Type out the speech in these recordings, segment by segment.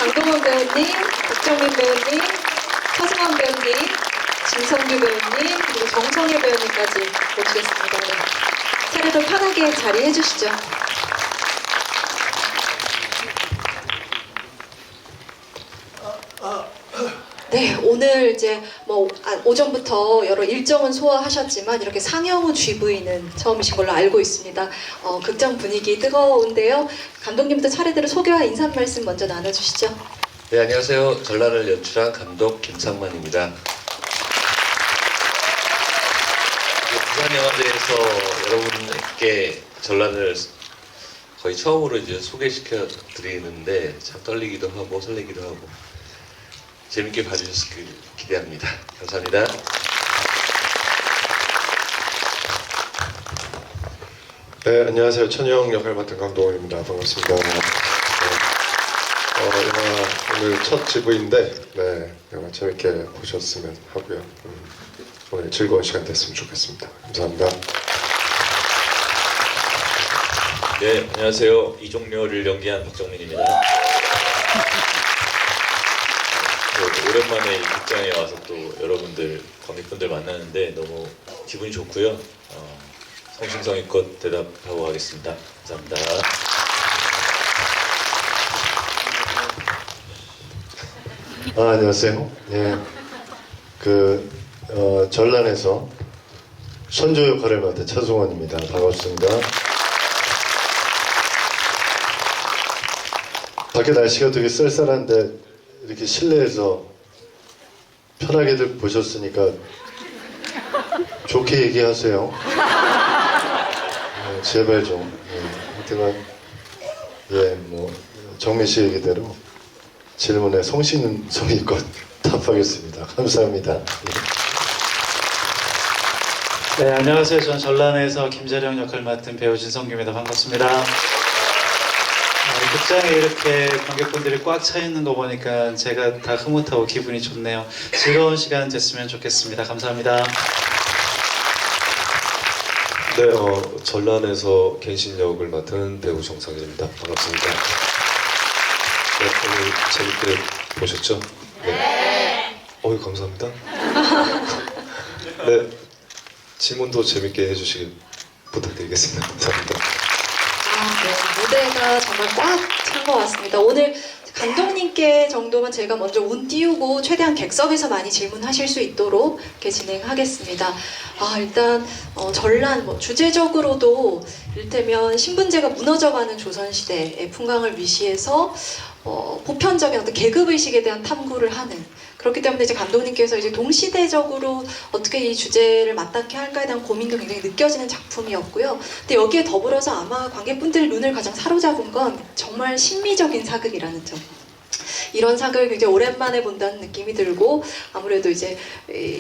강동원 배우님, 박정민 배우님, 서승원 배우님, 진성규 배우님, 그리고 정성일 배우님까지 모시겠습니다. 네. 차례도 편하게 자리해 주시죠. 네, 오늘 이제 오전부터 여러 일정은 소화하셨지만 이렇게 상영후 GV는 처음이신 걸로 알고 있습니다. 극장 분위기 뜨거운데요. 감독님부터 차례대로 소개와 인사 말씀 먼저 나눠주시죠. 네, 안녕하세요. 전란을 연출한 감독 김상만입니다. 부산영화제에서 여러분께 전란을 거의 처음으로 이제 소개시켜 드리는데 참 떨리기도 하고 설레기도 하고 재밌게 봐주셨길 기대합니다. 감사합니다. 네, 안녕하세요. 천영 역할 맡은 강동원입니다. 반갑습니다. 영화 오늘 첫 GV인데 영화 재밌게 보셨으면 하고요. 오늘 즐거운 시간 됐으면 좋겠습니다. 감사합니다. 네, 안녕하세요. 이종료를 연기한 박정민입니다. 오랜만에 이 극장에 와서 또 여러분들, 관객분들 만나는데 너무 기분이 좋고요. 성심성의껏 대답하고 가겠습니다. 감사합니다. 안녕하세요. 예, 전란에서 선조 역할을 맡은 차승원입니다. 반갑습니다. 밖에 날씨가 되게 쌀쌀한데 이렇게 실내에서 편하게들 보셨으니까 좋게 얘기하세요. 제발 좀. 하여튼간 정민 씨 얘기대로 질문에 성심성의껏 답하겠습니다. 감사합니다. 네, 안녕하세요. 전 전란에서 김재령 역할 맡은 배우 진성규입니다. 반갑습니다. 극장에 이렇게 관객분들이 꽉 차 있는 거 보니까 제가 다 흐뭇하고 기분이 좋네요. 즐거운 시간 됐으면 좋겠습니다. 감사합니다. 네, 전란에서 갱신 역을 맡은 배우 정상일입니다. 반갑습니다. 네, 오늘 재밌게 보셨죠? 네. 감사합니다. 네, 질문도 재밌게 해주시길 부탁드리겠습니다. 감사합니다. 네, 무대가 정말 꽉 찬 것 같습니다. 오늘 감독님께 정도만 제가 먼저 운 띄우고 최대한 객석에서 많이 질문하실 수 있도록 이렇게 진행하겠습니다. 일단 전란 주제적으로도 이를테면 신분제가 무너져가는 조선시대의 풍광을 위시해서 보편적인 어떤 계급의식에 대한 탐구를 하는, 그렇기 때문에 이제 감독님께서 이제 동시대적으로 어떻게 이 주제를 맞닿게 할까에 대한 고민도 굉장히 느껴지는 작품이었고요. 근데 여기에 더불어서 아마 관객분들의 눈을 가장 사로잡은 건 정말 심미적인 사극이라는 점. 이런 사극을 굉장히 오랜만에 본다는 느낌이 들고, 아무래도 이제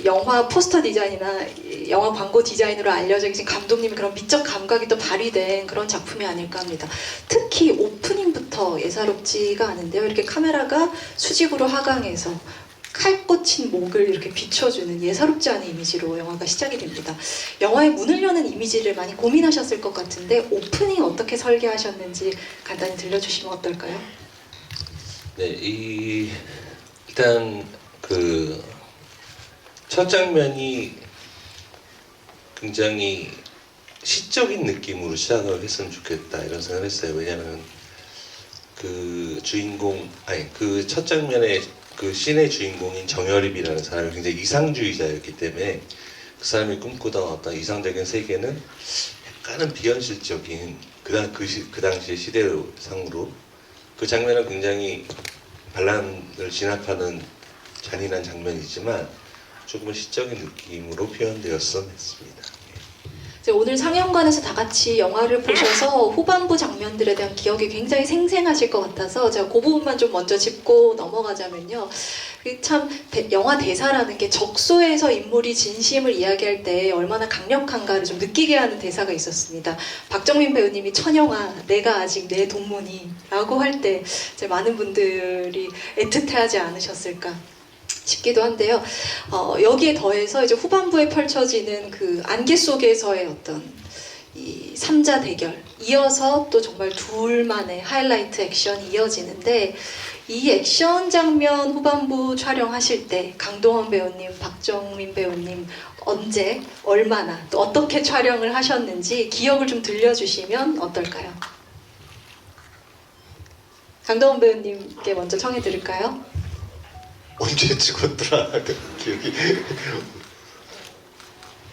영화 포스터 디자인이나 영화 광고 디자인으로 알려져 계신 감독님의 그런 미적 감각이 또 발휘된 그런 작품이 아닐까 합니다. 특히 오프닝부터 예사롭지가 않은데요. 이렇게 카메라가 수직으로 하강해서 칼 꽂힌 목을 이렇게 비춰주는 예사롭지 않은 이미지로 영화가 시작이 됩니다. 영화의 문을 여는 이미지를 많이 고민하셨을 것 같은데 오프닝 어떻게 설계하셨는지 간단히 들려주시면 어떨까요? 네, 일단 첫 장면이 굉장히 시적인 느낌으로 시작을 했으면 좋겠다 이런 생각을 했어요. 왜냐하면 첫 장면에 씬의 주인공인 정여립이라는 사람이 굉장히 이상주의자였기 때문에 그 사람이 꿈꾸던 어떤 이상적인 세계는 약간은 비현실적인 그 당시의 시대상으로 그 장면은 굉장히 반란을 진압하는 잔인한 장면이지만 조금은 시적인 느낌으로 표현되었으면 했습니다. 오늘 상영관에서 다 같이 영화를 보셔서 후반부 장면들에 대한 기억이 굉장히 생생하실 것 같아서 제가 그 부분만 좀 먼저 짚고 넘어가자면요. 참 영화 대사라는 게 적소에서 인물이 진심을 이야기할 때 얼마나 강력한가를 좀 느끼게 하는 대사가 있었습니다. 박정민 배우님이 천영아 내가 아직 내 동문이 라고 할 때 많은 분들이 애틋해하지 않으셨을까 싶기도 한데요. 여기에 더해서 이제 후반부에 펼쳐지는 그 안개 속에서의 어떤 이 삼자 대결, 이어서 또 정말 둘만의 하이라이트 액션이 이어지는데 이 액션 장면 후반부 촬영하실 때 강동원 배우님, 박정민 배우님 언제, 얼마나, 또 어떻게 촬영을 하셨는지 기억을 좀 들려주시면 어떨까요? 강동원 배우님께 먼저 청해 드릴까요? 언제 찍었더라? 그 기억이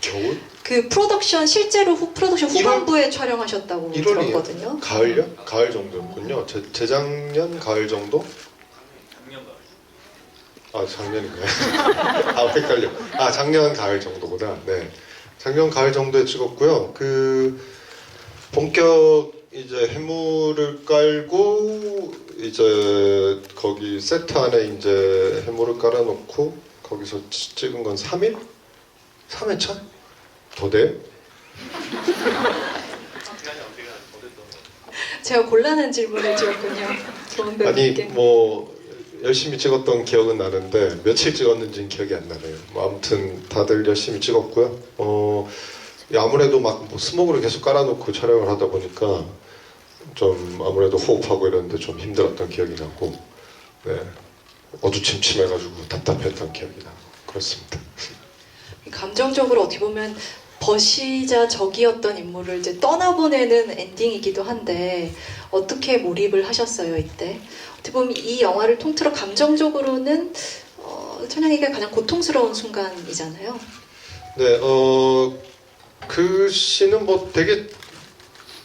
겨울? 그 프로덕션 실제로 프로덕션 후반부에 촬영하셨다고 1월이에요? 들었거든요. 가을요? 가을 정도였군요. 재작년 가을 정도? 아 작년인가요? 아 헷갈려. 아 작년 가을 정도구나. 네, 작년 가을 정도에 찍었고요. 그 본격 이제 해물을 깔고 이제 거기 세트 안에 이제 해물을 깔아놓고 거기서 찍은 건 3일? 3회차? 더 돼요? 제가 곤란한 질문을 드렸군요. 좋은 아니 배우님께. 뭐 열심히 찍었던 기억은 나는데 며칠 찍었는지는 기억이 안 나네요. 뭐 아무튼 다들 열심히 찍었고요. 아무래도 막뭐 스모그를 계속 깔아놓고 촬영을 하다 보니까 좀 아무래도 호흡하고 이런데 좀 힘들었던 기억이 나고, 네, 어두침침해가지고 답답했던 기억이 나고 그렇습니다. 감정적으로 어떻게 보면 버시자 적이었던 인물을 이제 떠나보내는 엔딩이기도 한데 어떻게 몰입을 하셨어요 이때? 어떻게 보면 이 영화를 통틀어 감정적으로는 천양이가 가장 고통스러운 순간이잖아요. 네, 그 씬은 뭐 되게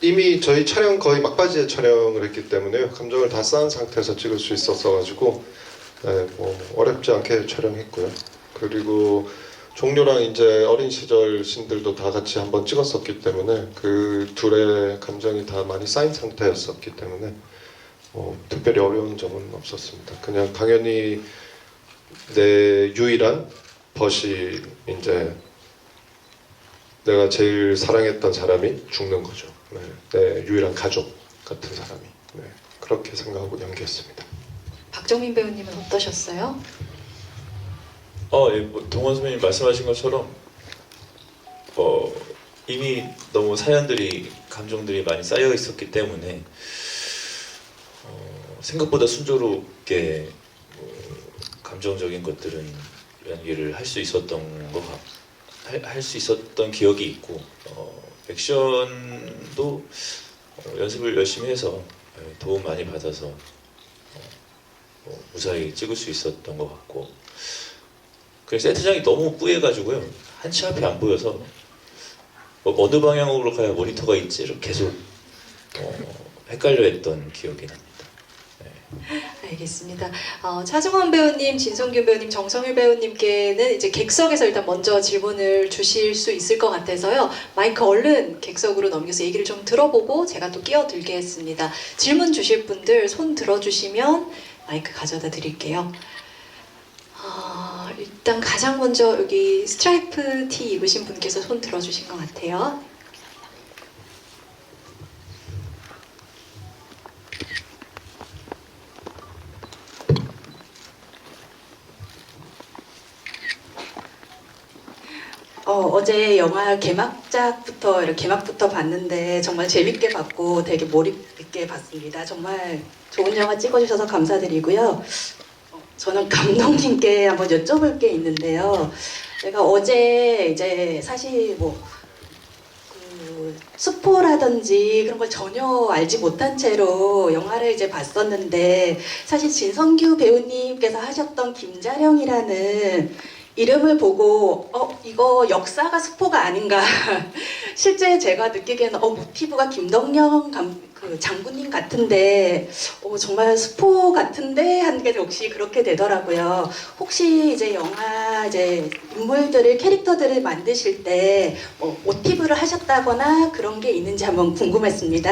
이미 저희 촬영 거의 막바지에 촬영을 했기 때문에요. 감정을 다 쌓은 상태에서 찍을 수 있었어가지고, 네, 뭐 어렵지 않게 촬영했고요. 그리고 종료랑 이제 어린 시절 씬들도 다 같이 한번 찍었었기 때문에 그 둘의 감정이 다 많이 쌓인 상태였었기 때문에 특별히 어려운 점은 없었습니다. 그냥 당연히 내 유일한 벗이 이제 내가 제일 사랑했던 사람이 죽는 거죠. 네, 내 유일한 가족 같은 사람이. 네, 그렇게 생각하고 연기했습니다. 박정민 배우님은 어떠셨어요? 예, 뭐 동원 선배님 말씀하신 것처럼 이미 너무 사연들이 감정들이 많이 쌓여 있었기 때문에 생각보다 순조롭게 감정적인 것들은 연기를 할 수 있었던 할 수 있었던 기억이 있고 액션도 연습을 열심히 해서 도움 많이 받아서 무사히 찍을 수 있었던 것 같고, 그 세트장이 너무 뿌예가지고요 한치 앞이 안 보여서 어느 방향으로 가야 모니터가 있지를 계속 헷갈려했던 기억이 납니다. 알겠습니다. 차승원 배우님, 진성균 배우님, 정성일 배우님께는 이제 객석에서 일단 먼저 질문을 주실 수 있을 것 같아서요. 마이크 얼른 객석으로 넘겨서 얘기를 좀 들어보고 제가 또 끼어들겠습니다. 질문 주실 분들 손 들어주시면 마이크 가져다 드릴게요. 일단 가장 먼저 여기 스트라이프 티 입으신 분께서 손 들어주신 것 같아요. 어제 영화 개막부터 봤는데 정말 재밌게 봤고 되게 몰입 있게 봤습니다. 정말 좋은 영화 찍어주셔서 감사드리고요. 저는 감독님께 한번 여쭤볼 게 있는데요. 제가 어제 이제 사실 스포라든지 그런 걸 전혀 알지 못한 채로 영화를 이제 봤었는데, 사실 진성규 배우님께서 하셨던 김자령이라는 이름을 보고 이거 역사가 스포가 아닌가 실제 제가 느끼기에는 모티브가 김덕령 장군님 같은데 정말 스포 같은데 한 게 역시 그렇게 되더라고요. 혹시 이제 영화 이제 인물들을 캐릭터들을 만드실 때 모티브를 하셨다거나 그런 게 있는지 한번 궁금했습니다.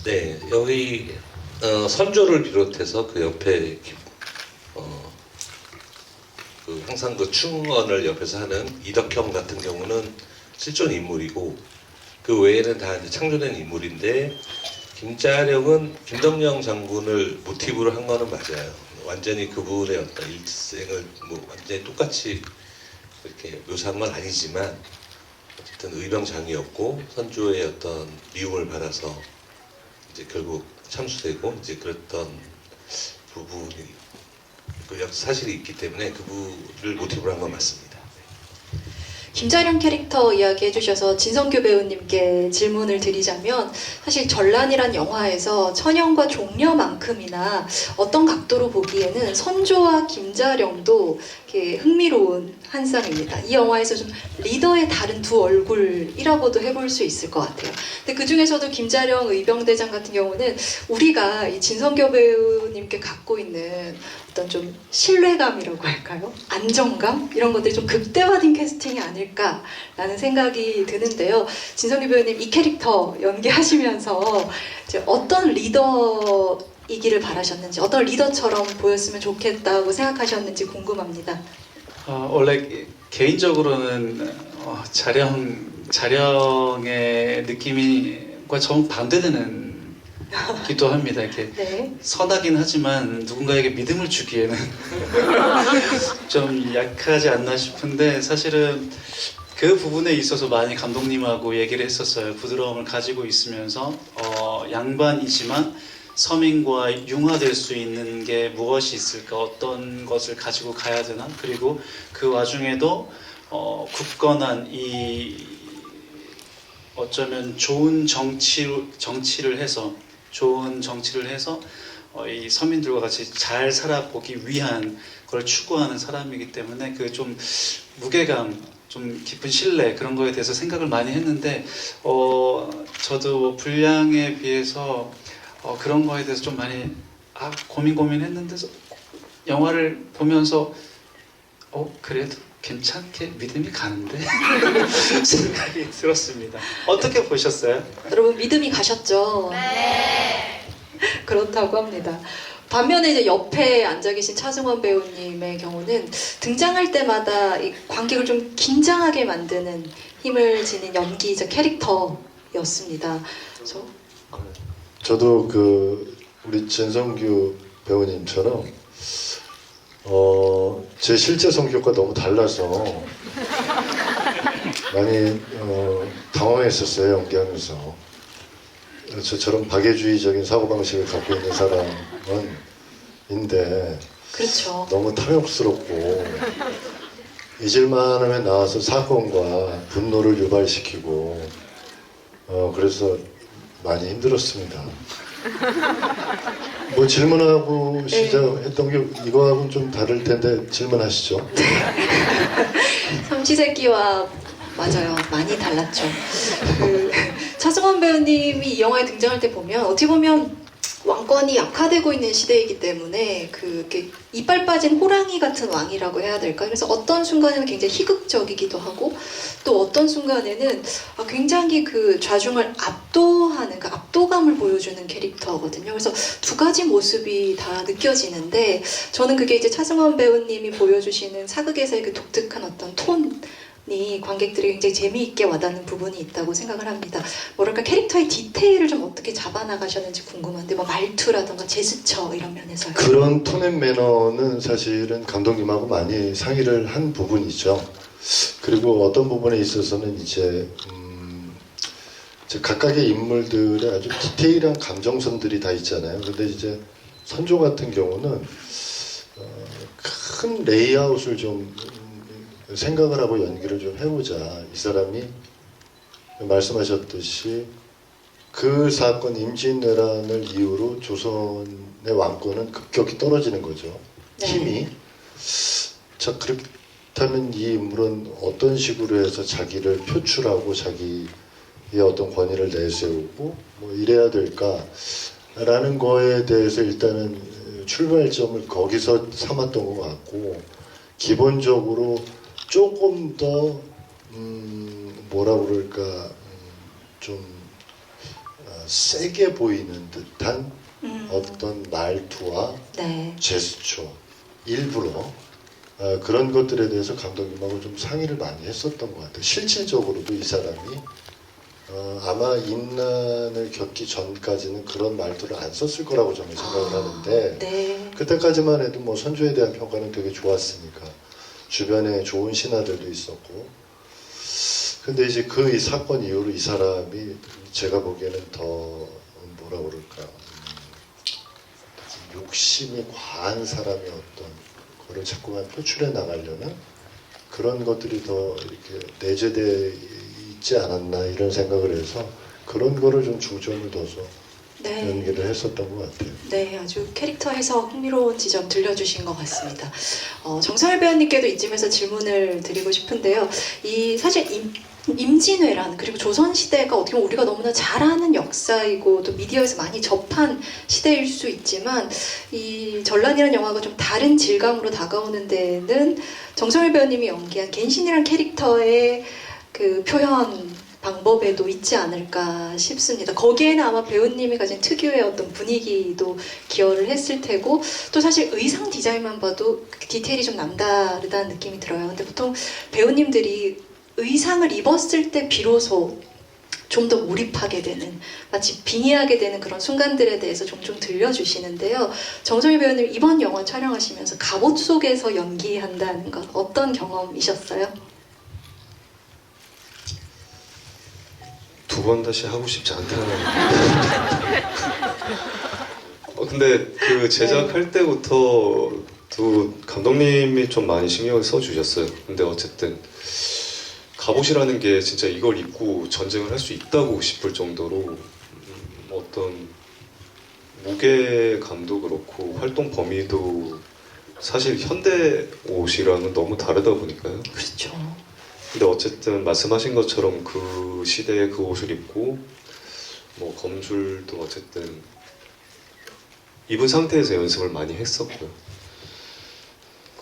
네, 여기 선조를 비롯해서 그 옆에 항상 그 충언을 옆에서 하는 이덕형 같은 경우는 실존 인물이고, 그 외에는 다 이제 창조된 인물인데, 김자령은 김덕령 장군을 모티브로 한 거는 맞아요. 완전히 그분의 어떤 일생을 완전히 똑같이 이렇게 묘사한 건 아니지만, 어쨌든 의병장이었고 선조의 어떤 미움을 받아서 이제 결국 참수되고 이제 그랬던 부분이 그 사실이 있기 때문에 그분을 모티브로 한 건 맞습니다. 김자령 캐릭터 이야기 해주셔서 진성규 배우님께 질문을 드리자면 사실 전란이란 영화에서 천연과 종려만큼이나 어떤 각도로 보기에는 선조와 김자령도 이렇게 흥미로운 한 쌍입니다. 이 영화에서 좀 리더의 다른 두 얼굴이라고도 해볼 수 있을 것 같아요. 근데 그 중에서도 김자령 의병대장 같은 경우는 우리가 이 진성규 배우님께 갖고 있는 어떤 좀 신뢰감이라고 할까요? 안정감? 이런 것들이 좀 극대화된 캐스팅이 아닐까라는 생각이 드는데요. 진성규 배우님 이 캐릭터 연기하시면서 이제 어떤 리더이기를 바라셨는지, 어떤 리더처럼 보였으면 좋겠다고 생각하셨는지 궁금합니다. 원래 개인적으로는 자령의 느낌과 정반대되는 기도 합니다. 이렇게 네. 선하긴 하지만 누군가에게 믿음을 주기에는 좀 약하지 않나 싶은데 사실은 그 부분에 있어서 많이 감독님하고 얘기를 했었어요. 부드러움을 가지고 있으면서 양반이지만 서민과 융화될 수 있는 게 무엇이 있을까, 어떤 것을 가지고 가야 되나, 그리고 그 와중에도 굳건한 이 어쩌면 좋은 정치를 해서 이 서민들과 같이 잘 살아보기 위한 걸 추구하는 사람이기 때문에 그 좀 무게감, 좀 깊은 신뢰 그런 거에 대해서 생각을 많이 했는데 저도 분량에 비해서 그런 거에 대해서 좀 많이 고민했는데 영화를 보면서 그래도 괜찮게 믿음이 가는데 생각이 들었습니다. 어떻게 보셨어요? 여러분 믿음이 가셨죠? 네. 그렇다고 합니다. 반면에 이제 옆에 앉아 계신 차승원 배우님의 경우는 등장할 때마다 이 관객을 좀 긴장하게 만드는 힘을 지닌 연기자 캐릭터였습니다. 저도 우리 진성규 배우님처럼 제 실제 성격과 너무 달라서 많이 당황했었어요, 연기하면서. 저처럼 박애주의적인 사고방식을 갖고 있는 사람인데 그렇죠. 너무 탐욕스럽고 잊을만 하면 나와서 사건과 분노를 유발시키고 그래서 많이 힘들었습니다. 뭐 질문하고 시작했던 게 이거하고는 좀 다를 텐데 질문하시죠. 삼시세끼와 맞아요. 많이 달랐죠. 차승원 배우님이 이 영화에 등장할 때 보면 어떻게 보면 왕권이 약화되고 있는 시대이기 때문에 이렇게 이빨 빠진 호랑이 같은 왕이라고 해야 될까? 그래서 어떤 순간에는 굉장히 희극적이기도 하고 또 어떤 순간에는 굉장히 좌중을 압도하는 압도감을 보여주는 캐릭터거든요. 그래서 두 가지 모습이 다 느껴지는데 저는 그게 이제 차승원 배우님이 보여주시는 사극에서의 그 독특한 어떤 톤이 관객들이 굉장히 재미있게 와닿는 부분이 있다고 생각을 합니다. 뭐랄까 캐릭터의 디테일을 좀 어떻게 잡아나가셨는지 궁금한데 뭐 말투라던가 제스처 이런 면에서요. 그런 톤앤 매너는 사실은 감독님하고 많이 상의를 한 부분이죠. 그리고 어떤 부분에 있어서는 이제 각각의 인물들의 아주 디테일한 감정선들이 다 있잖아요. 근데 이제 선조 같은 경우는 큰 레이아웃을 좀 생각을 하고 연기를 좀 해보자. 이 사람이 말씀하셨듯이 그 사건 임진왜란을 이유로 조선의 왕권은 급격히 떨어지는 거죠. 네. 힘이. 자, 그렇다면 이 인물은 어떤 식으로 해서 자기를 표출하고 자기의 어떤 권위를 내세우고 뭐 이래야 될까라는 거에 대해서 일단은 출발점을 거기서 삼았던 것 같고, 기본적으로 조금 더 뭐라 그럴까 좀 세게 보이는 듯한 어떤 말투와 네. 제스처 일부러 그런 것들에 대해서 감독님하고 좀 상의를 많이 했었던 것 같아요. 실질적으로도 이 사람이 아마 임난을 겪기 전까지는 그런 말투를 안 썼을 거라고 저는 생각을 하는데 네. 그때까지만 해도 뭐 선조에 대한 평가는 되게 좋았으니까 주변에 좋은 신하들도 있었고 근데 이제 그 이 사건 이후로 이 사람이 제가 보기에는 더 뭐라 그럴까 욕심이 과한 사람의 어떤 거를 자꾸만 표출해 나가려는 그런 것들이 더 이렇게 내재되어 있지 않았나 이런 생각을 해서 그런 거를 좀 중점을 둬서 네. 연기를 했었던 것 같아요. 네, 아주 캐릭터 해석 흥미로운 지점 들려주신 것 같습니다. 정성일 배우님께도 이쯤에서 질문을 드리고 싶은데요. 이 사실 임진왜란 그리고 조선시대가 어떻게 보면 우리가 너무나 잘 아는 역사이고 또 미디어에서 많이 접한 시대일 수 있지만 이 전란이라는 영화가 좀 다른 질감으로 다가오는 데는 정성일 배우님이 연기한 갱신이라는 캐릭터의 그 표현 방법에도 있지 않을까 싶습니다. 거기에는 아마 배우님이 가진 특유의 어떤 분위기도 기여를 했을 테고 또 사실 의상 디자인만 봐도 디테일이 좀 남다르다는 느낌이 들어요. 근데 보통 배우님들이 의상을 입었을 때 비로소 좀 더 몰입하게 되는 마치 빙의하게 되는 그런 순간들에 대해서 종종 들려주시는데요. 정성일 배우님 이번 영화 촬영하시면서 갑옷 속에서 연기한다는 것 어떤 경험이셨어요? 두 번 다시 하고 싶지 않다는. 근데 그 제작할 때부터 또 감독님이 좀 많이 신경을 써주셨어요. 근데 어쨌든 갑옷이라는 게 진짜 이걸 입고 전쟁을 할 수 있다고 싶을 정도로 어떤 무게감도 그렇고 활동 범위도 사실 현대 옷이랑은 너무 다르다 보니까요. 그렇죠. 근데 어쨌든 말씀하신 것처럼 그 시대에 그 옷을 입고 뭐 검줄도 어쨌든 입은 상태에서 연습을 많이 했었고요.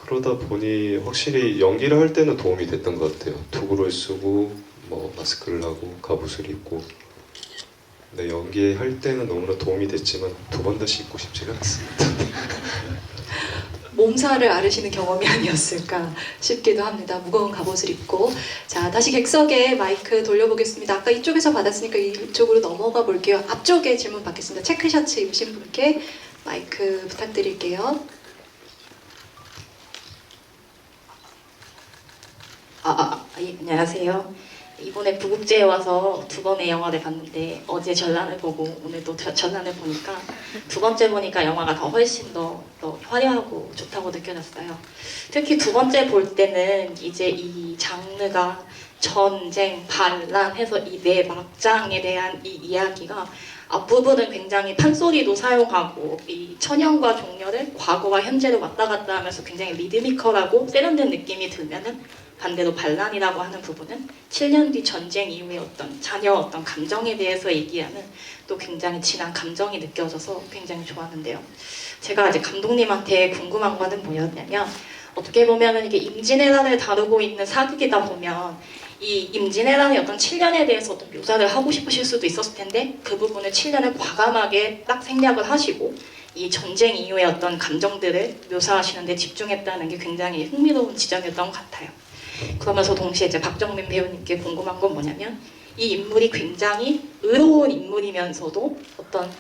그러다 보니 확실히 연기를 할 때는 도움이 됐던 것 같아요. 도구를 쓰고 뭐 마스크를 하고 갑옷을 입고. 근데 연기할 때는 너무나 도움이 됐지만 두 번 다시 입고 싶지가 않습니다. 몸살을 앓으시는 경험이 아니었을까 싶기도 합니다. 무거운 갑옷을 입고. 자, 다시 객석에 마이크 돌려보겠습니다. 아까 이쪽에서 받았으니까 이쪽으로 넘어가 볼게요. 앞쪽에 질문 받겠습니다. 체크셔츠 입으신 분께 마이크 부탁드릴게요. 예, 안녕하세요. 이번에 부국제에 와서 두 번의 영화를 봤는데 어제 전란을 보고 오늘 또 전란을 보니까 두 번째 보니까 영화가 더 훨씬 더 화려하고 좋다고 느껴졌어요. 특히 두 번째 볼 때는 이제 이 장르가 전쟁, 반란 해서 이 네 막장에 대한 이 이야기가 앞부분은 굉장히 판소리도 사용하고 이 천연과 종려를 과거와 현재로 왔다 갔다 하면서 굉장히 리드미컬하고 세련된 느낌이 들면은 반대로 반란이라고 하는 부분은 7년 뒤 전쟁 이후의 어떤 자녀 어떤 감정에 대해서 얘기하는 또 굉장히 진한 감정이 느껴져서 굉장히 좋았는데요. 제가 이제 감독님한테 궁금한 거는 뭐였냐면 어떻게 보면은 이게 임진왜란을 다루고 있는 사극이다 보면 이 임진왜란의 어떤 7년에 대해서 어떤 묘사를 하고 싶으실 수도 있었을 텐데 그 부분을 7년을 과감하게 딱 생략을 하시고 이 전쟁 이후의 어떤 감정들을 묘사하시는 데 집중했다는 게 굉장히 흥미로운 지점이었던 것 같아요. 그러면서 동시에 이제 박정민 배우님께 궁금한 건 뭐냐면 이 인물이 굉장히 의로운 인물이면서도 어떤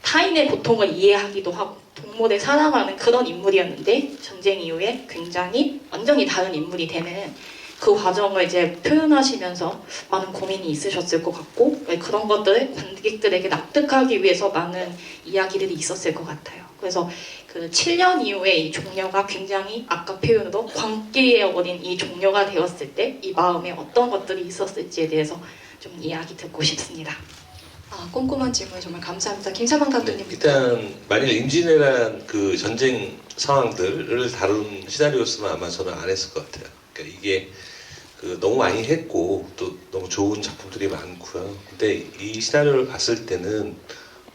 타인의 고통을 이해하기도 하고 동물을 사랑하는 그런 인물이었는데 전쟁 이후에 굉장히 완전히 다른 인물이 되는 그 과정을 이제 표현하시면서 많은 고민이 있으셨을 것 같고 그런 것들을 관객들에게 납득하기 위해서 많은 이야기들이 있었을 것 같아요. 그래서 그 7년 이후에 이 종려가 굉장히 아까 표현으로 광기에 어린 이 종려가 되었을 때 이 마음에 어떤 것들이 있었을지에 대해서 좀 이야기 듣고 싶습니다. 꼼꼼한 질문 정말 감사합니다. 김사만 감독님. 일단 만일 임진왜란 그 전쟁 상황들을 다룬 시나리오였으면 아마 저는 안 했을 것 같아요. 그러니까 이게 그 너무 많이 했고 또 너무 좋은 작품들이 많고요. 근데 이 시나리오를 봤을 때는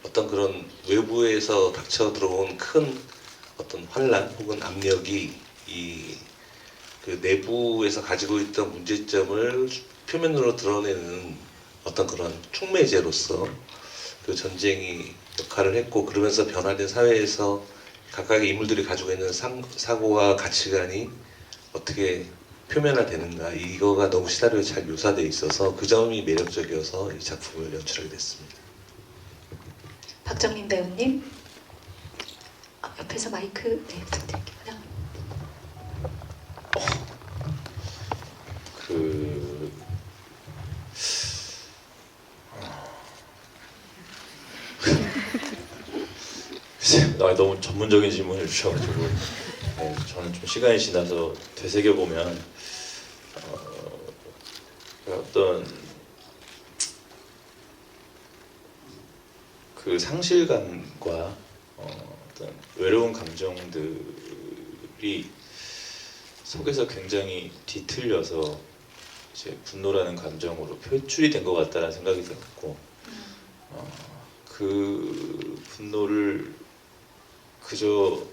어떤 그런 외부에서 닥쳐 들어온 큰 어떤 환란 혹은 압력이 이 그 내부에서 가지고 있던 문제점을 표면으로 드러내는 어떤 그런 촉매제로서 그 전쟁이 역할을 했고 그러면서 변화된 사회에서 각각의 인물들이 가지고 있는 사고와 가치관이 어떻게 표면화되는가 이거가 너무 시나리오에 잘 묘사되어 있어서 그 점이 매력적이어서 이 작품을 연출하게 됐습니다. 박정민 배우님. 옆에서 마이크 부탁드릴게요. 너무 전문적인 질문을 주셔가지고 네, 저는 좀 시간이 지나서 되새겨 보면 어떤 그 상실감과 어떤 외로운 감정들이 속에서 굉장히 뒤틀려서 이제 분노라는 감정으로 표출이 된 것 같다는 생각이 들었고 그 분노를 그저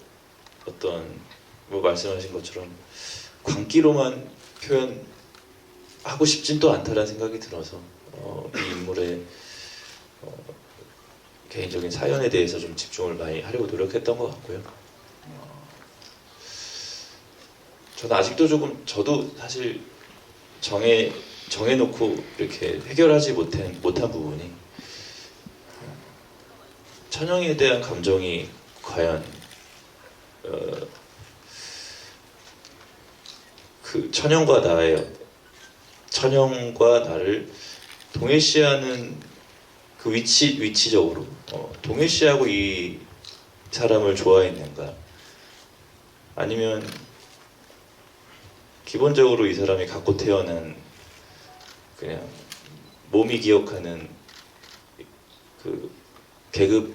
어떤 뭐 말씀하신 것처럼 광기로만 표현하고 싶진 또 않다라는 생각이 들어서 이 인물의 개인적인 사연에 대해서 좀 집중을 많이 하려고 노력했던 것 같고요. 저는 아직도 조금 저도 사실 정해놓고 이렇게 해결하지 못한 부분이 천영에 대한 감정이 과연 그 천영과 나를 동일시하는 그 위치적으로 동일시하고 이 사람을 좋아했는가, 아니면 기본적으로 이 사람이 갖고 태어난 그냥 몸이 기억하는 그 계급의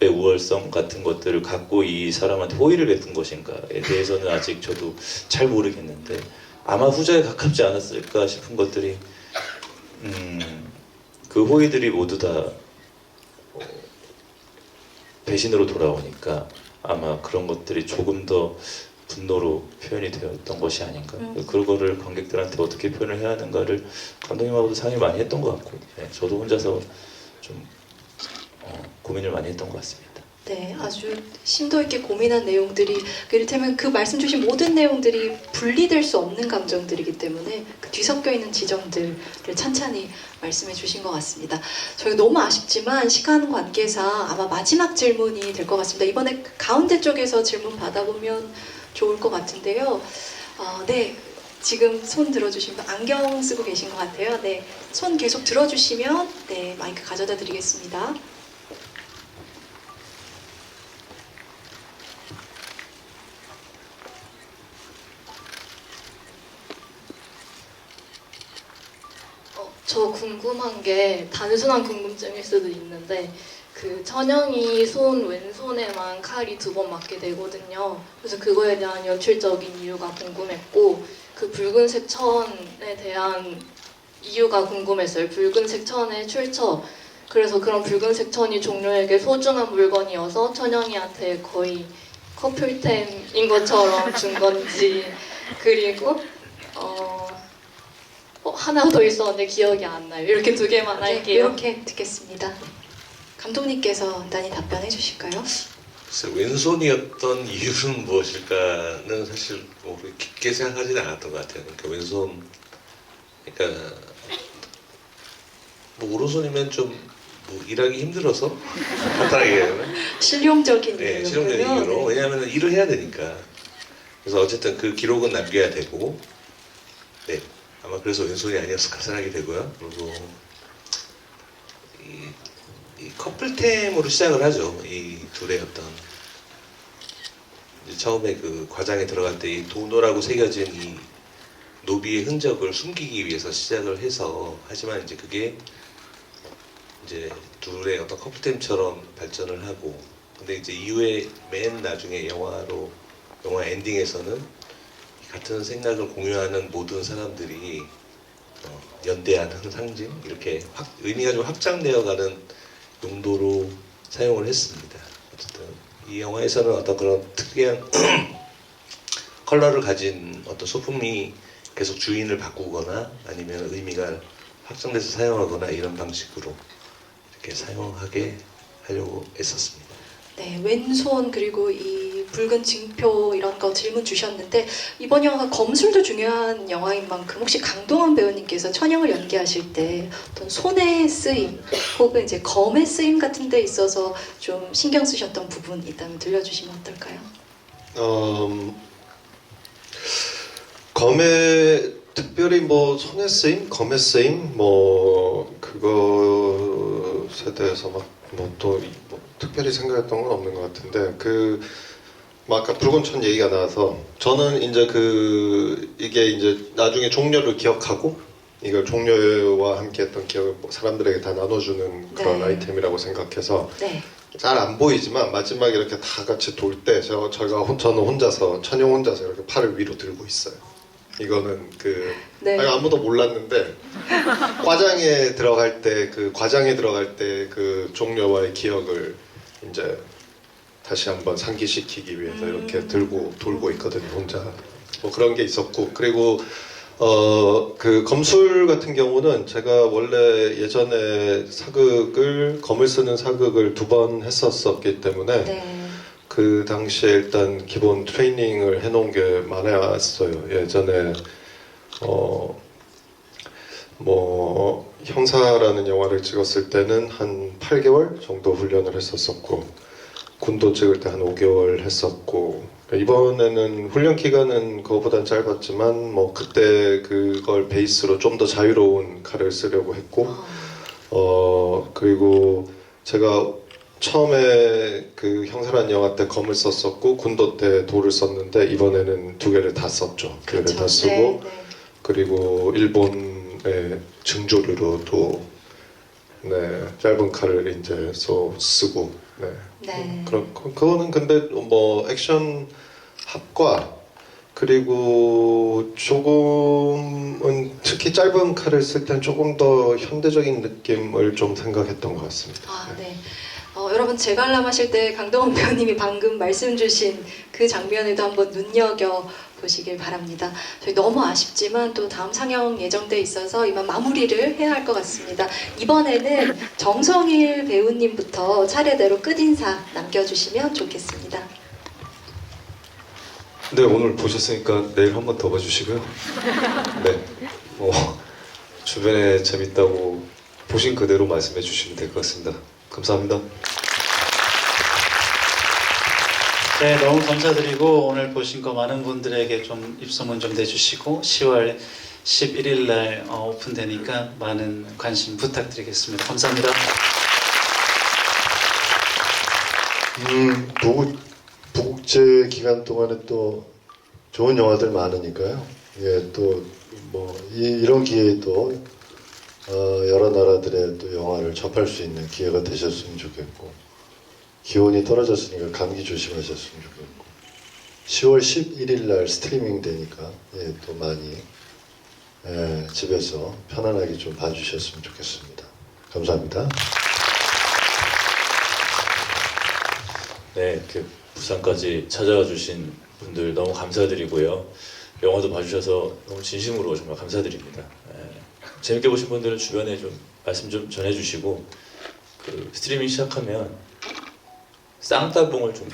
우월성 같은 것들을 갖고 이 사람한테 호의를 베푼 것인가에 대해서는 아직 저도 잘 모르겠는데 아마 후자에 가깝지 않았을까 싶은 것들이 그 호의들이 모두 다 배신으로 돌아오니까 아마 그런 것들이 조금 더 분노로 표현이 되었던 것이 아닌가. 그거를 관객들한테 어떻게 표현을 해야 하는가를 감독님하고도 상의를 많이 했던 것 같고, 네, 저도 혼자서 좀 고민을 많이 했던 것 같습니다. 네, 아주 심도 있게 고민한 내용들이, 이를테면 그 말씀 주신 모든 내용들이 분리될 수 없는 감정들이기 때문에 그 뒤섞여 있는 지점들을 찬찬히 말씀해 주신 것 같습니다. 저희가 너무 아쉽지만 시간 관계상 아마 마지막 질문이 될 것 같습니다. 이번에 가운데 쪽에서 질문 받아보면 좋을 것 같은데요. 네, 지금 손 들어주신 분, 안경 쓰고 계신 것 같아요. 네, 손 계속 들어주시면 네, 마이크 가져다 드리겠습니다. 저 궁금한 게 단순한 궁금증일 수도 있는데 그 천영이 왼손에만 칼이 2번 맞게 되거든요. 그래서 그거에 대한 연출적인 이유가 궁금했고 그 붉은색 천에 대한 이유가 궁금했어요. 붉은색 천의 출처. 그래서 그런 붉은색 천이 종료에게 소중한 물건이어서 천영이한테 거의 커플템인 것처럼 준 건지, 그리고 하나 더 있었는데 기억이 안 나요. 이렇게 2개만 할게요. 이렇게 듣겠습니다. 감독님께서 간단히 답변해 주실까요? 글쎄, 왼손이었던 이유는 무엇일까는 사실 뭐 깊게 생각하지는 않았던 것 같아요. 그러니까 왼손, 그러니까 뭐 오른손이면 좀 뭐 일하기 힘들어서 간단하게 실용적인 네, 이유로요. 실용적인 이유로. 네. 왜냐하면 일을 해야 되니까. 그래서 어쨌든 그 기록은 남겨야 되고, 네, 아마 그래서 왼손이 아니었을까 생각이 되고요. 그리고 이 커플템으로 시작을 하죠. 이 둘의 어떤 이제 처음에 그 과장에 들어갈 때 이 도노라고 새겨진 이 노비의 흔적을 숨기기 위해서 시작을 해서, 하지만 이제 그게 이제 둘의 어떤 커플템처럼 발전을 하고, 근데 이제 이후에 맨 나중에 영화 엔딩에서는 같은 생각을 공유하는 모든 사람들이 연대하는 상징, 이렇게 의미가 좀 확장되어가는 용도로 사용을 했습니다. 어쨌든 이 영화에서는 어떤 그런 특이한 컬러를 가진 어떤 소품이 계속 주인을 바꾸거나 아니면 의미가 확장돼서 사용하거나 이런 방식으로 이렇게 사용하게 하려고 애썼습니다. 네, 왼손 그리고 이 붉은 징표 이런 거 질문 주셨는데, 이번 영화가 검술도 중요한 영화인 만큼 혹시 강동원 배우님께서 천영을 연기하실 때 어떤 손의 쓰임 혹은 이제 검의 쓰임 같은 데 있어서 좀 신경 쓰셨던 부분 있다면 들려주시면 어떨까요? 검의 특별히 뭐 손의 쓰임, 검의 쓰임 뭐 그것에 대해서 막 뭐 또 뭐 특별히 생각했던 건 없는 것 같은데 뭐 아까 붉은 천 얘기가 나와서 저는 이제 이게 이제 나중에 종려를 기억하고 이걸 종려와 함께했던 기억을 뭐 사람들에게 다 나눠주는 그런 네. 아이템이라고 생각해서 네. 잘 안 보이지만 마지막에 이렇게 다 같이 돌 때 저는 혼자서 천영 혼자서 이렇게 팔을 위로 들고 있어요. 이거는 네. 아니, 아무도 몰랐는데 과장에 들어갈 때 그 종려와의 기억을 이제 다시 한번 상기시키기 위해서 이렇게 들고 돌고 있거든요, 혼자. 뭐 그런 게 있었고, 그리고 그 검술 같은 경우는 제가 원래 예전에 검을 쓰는 사극을 2번 했었었기 때문에 네. 그 당시에 일단 기본 트레이닝을 해놓은 게 많았어요. 예전에 뭐 형사라는 영화를 찍었을 때는 한 8개월 정도 훈련을 했었었고, 군도 찍을 때 한 5개월 했었고, 이번에는 훈련 기간은 그거보단 짧았지만 뭐 그때 그걸 베이스로 좀 더 자유로운 칼을 쓰려고 했고, 그리고 제가 처음에 그 형사라는 영화 때 검을 썼었고 군도 때 돌을 썼는데 이번에는 2개를 다 썼죠. 2개를 다 쓰고, 네, 네. 그리고 일본의 증조류로도 짧은 칼을 이제 쓰고, 네. 그거는 근데 뭐 액션 합과 그리고 조금은 특히 짧은 칼을 쓸 때는 조금 더 현대적인 느낌을 좀 생각했던 것 같습니다. 아, 네. 여러분 재관람하실 때 강동원 배우님이 방금 말씀 주신 그 장면에도 한번 눈여겨 보시길 바랍니다. 저희 너무 아쉽지만 또 다음 상영 예정돼 있어서 이만 마무리를 해야 할 것 같습니다. 이번에는 정성일 배우님부터 차례대로 끝인사 남겨주시면 좋겠습니다. 네, 오늘 보셨으니까 내일 한 번 더 봐주시고요. 네, 주변에 재밌다고 보신 그대로 말씀해 주시면 될 것 같습니다. 감사합니다. 네, 너무 감사드리고 오늘 보신 거 많은 분들에게 좀 입소문 좀 내주시고 10월 11일 날 오픈되니까 많은 관심 부탁드리겠습니다. 감사합니다. 부국제 기간 동안에 또 좋은 영화들 많으니까요. 예, 또 뭐 이런 기회에도 여러 나라들의 또 영화를 접할 수 있는 기회가 되셨으면 좋겠고, 기온이 떨어졌으니까 감기 조심하셨으면 좋겠고, 10월 11일 날 스트리밍 되니까 또 많이 집에서 편안하게 좀 봐주셨으면 좋겠습니다. 감사합니다. 네, 이렇게 부산까지 찾아와 주신 분들 너무 감사드리고요. 영화도 봐주셔서 너무 진심으로 정말 감사드립니다. 재밌게 보신 분들은 주변에 좀 말씀 좀 전해주시고, 그 스트리밍 시작하면 쌍따봉을 좀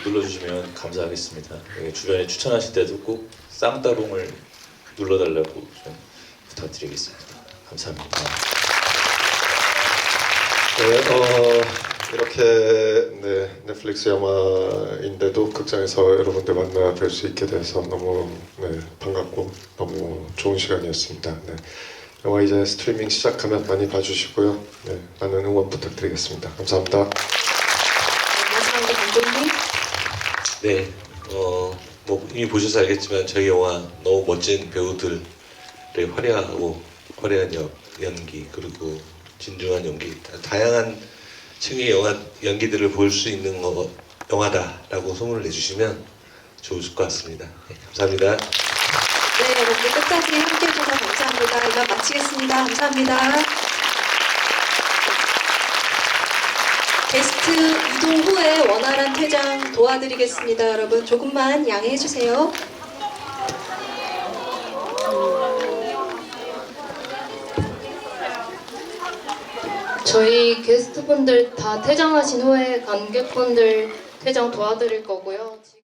눌러주시면 감사하겠습니다. 주변에 추천하실 때도 꼭 쌍따봉을 눌러달라고 좀 부탁드리겠습니다. 감사합니다. 이렇게 넷플릭스 영화인데도 극장에서 여러분들 만나 뵐 수 있게 돼서 너무 반갑고 너무 좋은 시간이었습니다. 영화 이제 스트리밍 시작하면 많이 봐주시고요. 많은 응원 부탁드리겠습니다. 감사합니다. 마지막으로 감독님. 네, 뭐 이미 보셔서 알겠지만 저희 영화 너무 멋진 배우들의 화려한 연기, 그리고 진중한 연기, 다양한 층의 연기들을 볼 수 있는 영화다라고 소문을 내주시면 좋을 것 같습니다. 네, 감사합니다. 네, 여러분들 끝까지 함께 해주셔서 감사합니다. 이만 마치겠습니다. 감사합니다. 게스트 이동 후에 원활한 퇴장 도와드리겠습니다. 여러분 조금만 양해해 주세요. 저희 게스트분들 다 퇴장하신 후에 관객분들 퇴장 도와드릴 거고요.